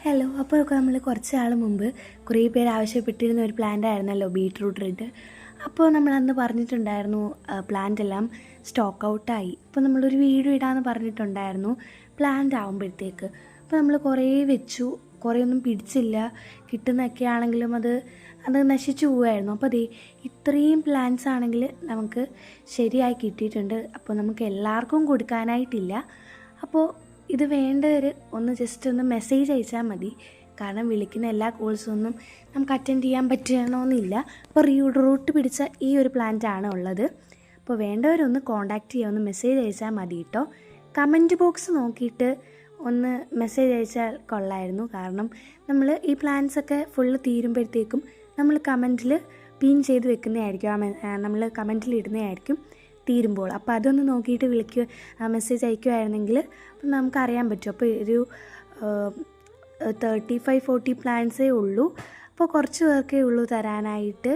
Hello. അപ്പോൾ നമ്മൾ കുറച്ച് നാൾ മുമ്പ് കുറേ പേര് ആവശ്യപ്പെട്ടിരുന്ന ഒരു പ്ലാന്റ് ആയിരുന്നല്ലോ ബീട്രൂട്ട് റെഡ്. അപ്പോൾ നമ്മൾ അന്ന് പറഞ്ഞിട്ടുണ്ടായിരുന്നു പ്ലാന്റ് എല്ലാം സ്റ്റോക്ക് ഔട്ടായി. അപ്പോൾ നമ്മളൊരു വീഡിയോ ഇടാമെന്ന് പറഞ്ഞിട്ടുണ്ടായിരുന്നു പ്ലാന്റ് ആകുമ്പോഴത്തേക്ക്. അപ്പോൾ നമ്മൾ കുറേ വെച്ചു, കുറേ ഒന്നും പിടിച്ചില്ല, കിട്ടുന്നൊക്കെ ആണെങ്കിലും അത് നശിച്ചു പോവുമായിരുന്നു. അപ്പോൾ അതേ ഇത്രയും പ്ലാന്റ്സ് ആണെങ്കിൽ നമുക്ക് ശരിയായി കിട്ടിയിട്ടുണ്ട്. അപ്പോൾ നമുക്ക് എല്ലാവർക്കും കൊടുക്കാനായിട്ടില്ല. അപ്പോൾ ഇത് വേണ്ടവർ ഒന്ന് ജസ്റ്റ് ഒന്ന് മെസ്സേജ് അയച്ചാൽ മതി. കാരണം വിളിക്കുന്ന എല്ലാ കോൾസൊന്നും നമുക്ക് അറ്റൻഡ് ചെയ്യാൻ പറ്റണമെന്നില്ല. അപ്പോൾ റൂട്ട് പിടിച്ച ഈ ഒരു പ്ലാന്റ് ആണ് ഉള്ളത്. അപ്പോൾ വേണ്ടവരൊന്ന് കോൺടാക്റ്റ് ചെയ്യുക, ഒന്ന് മെസ്സേജ് അയച്ചാൽ മതി കേട്ടോ. കമൻറ്റ് ബോക്സ് നോക്കിയിട്ട് ഒന്ന് മെസ്സേജ് അയച്ചാൽ കൊള്ളായിരുന്നു. കാരണം നമ്മൾ ഈ പ്ലാൻസൊക്കെ ഫുള്ള് തീരുമ്പോഴത്തേക്കും നമ്മൾ കമൻറ്റിൽ പിൻ ചെയ്ത് വെക്കുന്നതായിരിക്കും, നമ്മൾ കമൻറ്റിൽ ഇടുന്നതായിരിക്കും തീരുമ്പോൾ. അപ്പോൾ അതൊന്ന് നോക്കിയിട്ട് മെസ്സേജ് അയക്കുമായിരുന്നെങ്കിൽ അപ്പം നമുക്കറിയാൻ പറ്റും. അപ്പോൾ ഒരു 35-40 പ്ലാൻസേ ഉള്ളൂ. അപ്പോൾ കുറച്ച് പേർക്കേ ഉള്ളൂ തരാനായിട്ട്.